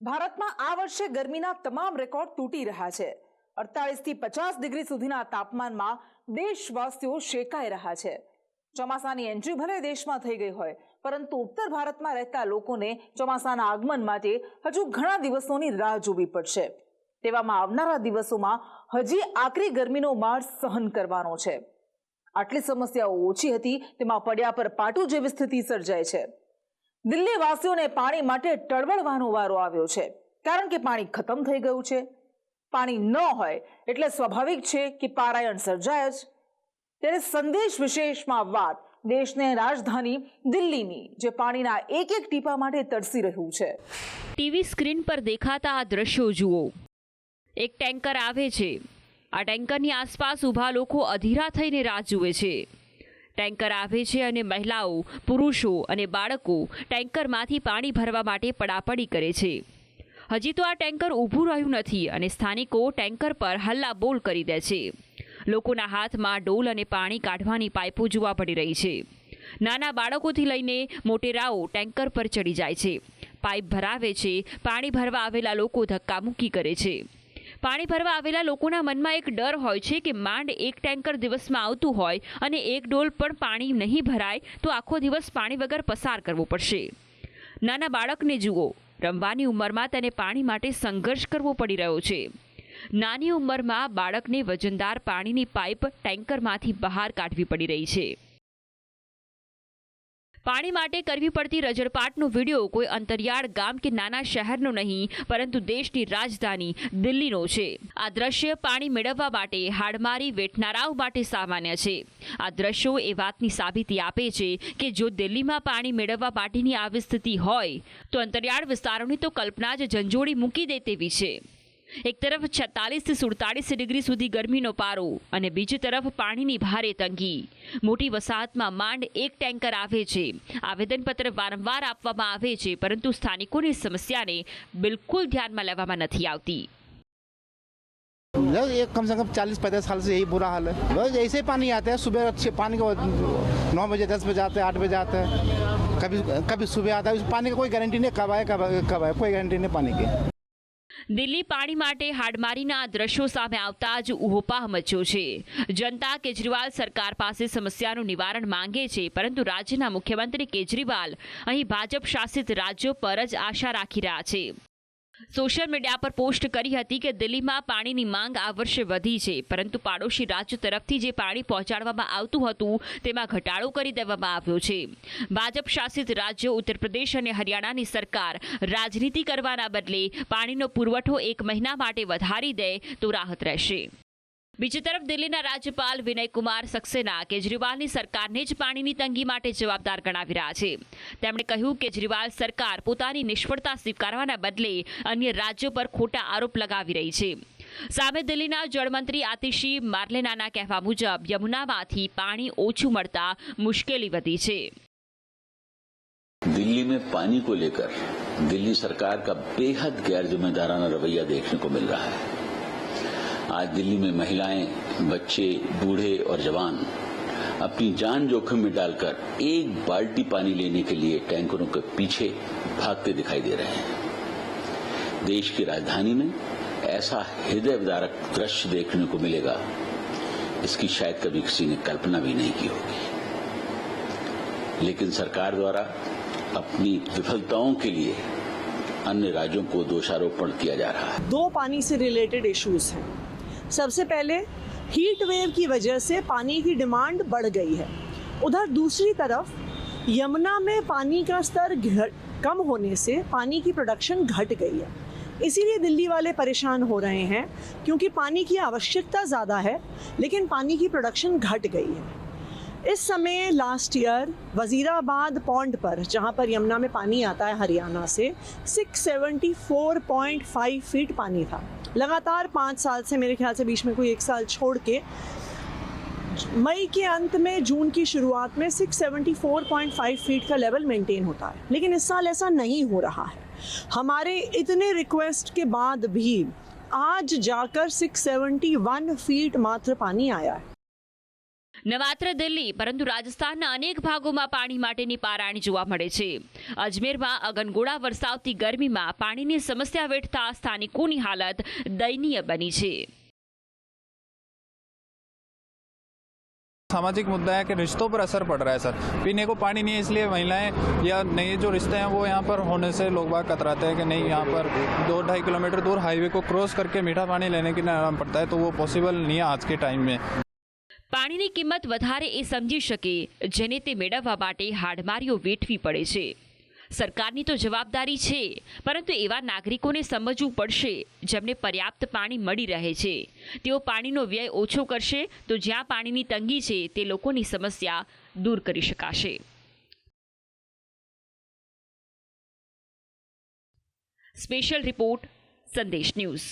ભારતમાં આ વર્ષે ગરમીના તમામ રેકોર્ડ તૂટી રહ્યા છે। 48 થી 50 ડિગ્રી સુધીના તાપમાનમાં દેશવાસીઓ શેકાઈ રહ્યા છે। ચોમાસાની એન્ટ્રી ભલે દેશમાં થઈ ગઈ હોય, પરંતુ ઉત્તર ભારતમાં રહેતા લોકોને ચોમાસાના આગમન માટે હજુ ઘણા દિવસોની રાહ જોવી પડશે। તેવામાં આવનારા દિવસોમાં હજી આકરી ગરમીનો માર સહન કરવાનો છે। આટલી સમસ્યાઓ ઓછી હતી તેમાં પડ્યા પર પાટું જેવી સ્થિતિ સર્જાય છે। દિલ્હી વાસીઓને પાણી માટે ટળવળવાનો વારો આવ્યો છે, કારણ કે પાણી ખતમ થઈ ગયું છે। પાણી ન હોય એટલે સ્વાભાવિક છે કે પારાયણ સર્જાય જ। ત્યારે સંદેશ વિશેષમાં વાત દેશને રાજધાની દિલ્હીની, જે પાણીના એક એક ટીપા માટે તરસી રહ્યું છે। ટીવી સ્ક્રીન પર દેખાતા આ દ્રશ્યો જુઓ। એક ટેન્કર આવે છે। આ ટેન્કરની આસપાસ ઊભા લોકો અધીરા થઈને રાહ જુએ છે। ટેન્કર આવે છે અને મહિલાઓ, પુરુષો અને બાળકો ટેન્કરમાંથી પાણી ભરવા માટે પડાપડી કરે છે। હજી તો આ ટેન્કર ઊભું રહ્યું નથી અને સ્થાનિકો ટેન્કર પર હલ્લાબોલ કરી દે છે। લોકોના હાથમાં ડોલ અને પાણી કાઢવાની પાઇપો જોવા પડી રહી છે। નાના બાળકોથી લઈને મોટેરાઓ ટેન્કર પર ચડી જાય છે, પાઇપ ભરાવે છે। પાણી ભરવા આવેલા લોકો ધક્કામુક્કી કરે છે। પાણી ભરવા આવેલા લોકોના મનમાં એક ડર હોય છે કે માંડ એક ટેન્કર દિવસમાં આવતું હોય અને એક ડોલ પણ પાણી નહીં ભરાય તો આખો દિવસ પાણી વગર પસાર કરવો પડશે। નાના બાળકને જુઓ, રમવાની ઉંમરમાં તેને પાણી માટે સંઘર્ષ કરવો પડી રહ્યો છે। નાની ઉંમરમાં બાળકને વજનદાર પાણીની પાઇપ ટેન્કરમાંથી બહાર કાઢવી પડી રહી છે। પાણી માટે કરવી પડતી રજળપાટનો વિડીયો કોઈ અંતરિયાળ ગામ કે નાના શહેરનો નહીં, પરંતુ દેશની રાજધાની દિલ્હીનો છે। આ દ્રશ્ય પાણી મેળવવા માટે હાડમારી વેઠનારાઓ માટે સામાન્ય છે। આ દ્રશ્યો એ વાતની સાબિતી આપે છે કે જો દિલ્હીમાં પાણી મેળવવા માટેની આવી સ્થિતિ હોય તો અંતરિયાળ વિસ્તારોની તો કલ્પના જ ઝંઝોડી મૂકી દે તેવી છે। એક તરફ 46 થી 47 ડિગ્રી સુધી ગરમીનો પારો અને બીજી તરફ પાણીની ભારે તંગી। મોટી વસાહતમાં માંડ એક ટેન્કર આવે છે। આવેદનપત્ર વારંવાર આપવામાં આવે છે, પરંતુ સ્થાનિકોની સમસ્યાને બિલકુલ ધ્યાનમાં લેવામાં નથી આવતી। एक कम से कम 40-50 साल से यही बुरा हाल है। बस ऐसे ही पानी आता है। सुबह अच्छे पानी को 9 बजे 10 बजे आता है, 8 बजे आता है, कभी सुबह आता है। पानी की कोई गारंटी नहीं, कब आए कोई गारंटी नहीं पानी की। દિલ્હી પાણી માટે હાડમારીના દ્રશ્યો સામે આવતા જ ઉહોપાહ મચ્યો છે। જનતા કેજરીવાલ સરકાર પાસે સમસ્યાનું નિવારણ માંગે છે, પરંતુ રાજ્યના મુખ્યમંત્રી કેજરીવાલ અહીં ભાજપ શાસિત રાજ્યો પર જ આશા રાખી રહ્યા છે। સોશિયલ મીડિયા પર પોસ્ટ કરી હતી કે દિલ્હીમાં પાણીની માંગ આ વર્ષે વધી છે, પરંતુ પાડોશી રાજ્ય તરફથી જે પાણી પહોંચાડવામાં આવતું હતું તેમાં ઘટાડો કરી દેવામાં આવ્યો છે। ભાજપ શાસિત રાજ્યો ઉત્તર પ્રદેશ અને હરિયાણાની સરકાર રાજનીતિ કરવાના બદલે પાણીનો પુરવઠો 1 મહિના માટે વધારી દે તો રાહત રહેશે। બીજી તરફ દિલ્હીના રાજ્યપાલ વિનયકુમાર સક્સેના કેજરીવાલની સરકારને જ પાણીની તંગી માટે જવાબદાર ગણાવી રહ્યા છે। તેમણે કહ્યું કે કેજરીવાલ સરકાર પોતાની નિષ્ફળતા સ્વીકારવાના બદલે અન્ય રાજ્યો પર ખોટા આરોપ લગાવી રહી છે। સામે દિલ્હીના જળમંત્રી આતિશી માર્લેનાના કહેવા મુજબ યમુનામાંથી પાણી ઓછું મળતા મુશ્કેલી વધી છે। दिल्ली में पानी को लेकर दिल्ली सरकार का बेहद गैर जिम्मेदाराना रवैया देखने को मिल रहा है। आज दिल्ली में महिलाएं, बच्चे, बूढ़े और जवान अपनी जान जोखिम में डालकर एक बाल्टी पानी लेने के लिए टैंकरों के पीछे भागते दिखाई दे रहे हैं। देश की राजधानी में ऐसा हृदय विदारक दृश्य देखने को मिलेगा, इसकी शायद कभी किसी ने कल्पना भी नहीं की होगी। लेकिन सरकार द्वारा अपनी विफलताओं के लिए अन्य राज्यों को दोषारोपण किया जा रहा है। दो पानी से रिलेटेड इश्यूज हैं। सबसे पहले हीट वेव की वजह से पानी की डिमांड बढ़ गई है। उधर दूसरी तरफ यमुना में पानी का स्तर कम होने से पानी की प्रोडक्शन घट गई है। इसीलिए दिल्ली वाले परेशान हो रहे हैं, क्योंकि पानी की आवश्यकता ज़्यादा है लेकिन पानी की प्रोडक्शन घट गई है। इस समय लास्ट ईयर वजीराबाद पॉन्ड पर, जहाँ पर यमुना में पानी आता है हरियाणा से, 674.5 फीट पानी था। लगातार 5 साल से, मेरे ख्याल से बीच में कोई 1 साल छोड़ के, मई के अंत में जून की शुरुआत में 674.5 फीट का लेवल मेंटेन होता है, लेकिन इस साल ऐसा नहीं हो रहा है। हमारे इतने रिक्वेस्ट के बाद भी आज जाकर 671 फीट मात्र पानी आया है। ન માત્ર દિલ્હી પરંતુ રાજસ્થાનના અનેક ભાગોમાં પાણી માટેની પારાણી જોવા મળે છે. અજમેરમાં અગનગોળા વરસાવતી ગરમીમાં પાણીની સમસ્યા વેઠતા સ્થાનિકોની હાલત દયનીય બની છે. सामाजिक मुद्दा है कि रिश्तों पर असर पड़ रहा है सर. पीने को पानी नहीं है इसलिए महिलाएं या नए जो रिश्ते हैं वो यहाँ पर होने से लोग बाग कतराते हैं कि नहीं, यहाँ पर 2-2.5 किलोमीटर दूर हाईवे को क्रॉस करके मीठा पानी लेने के लिए आराम पड़ता है, तो वो पॉसिबल नहीं है आज के टाइम में. પાણીની કિંમત વધારે એ સમજી શકે જેને તે મેળવવા માટે હાડમારીઓ વેઠવી પડે છે. સરકારની તો જવાબદારી છે, પરંતુ એવા નાગરિકોને સમજવું પડશે જેમને પર્યાપ્ત પાણી મળી રહે છે. તેઓ પાણીનો વ્યય ઓછો કરશે તો જ્યાં પાણીની તંગી છે તે લોકોની સમસ્યા દૂર કરી શકાશે. સ્પેશિયલ રિપોર્ટ સંદેશ ન્યૂઝ.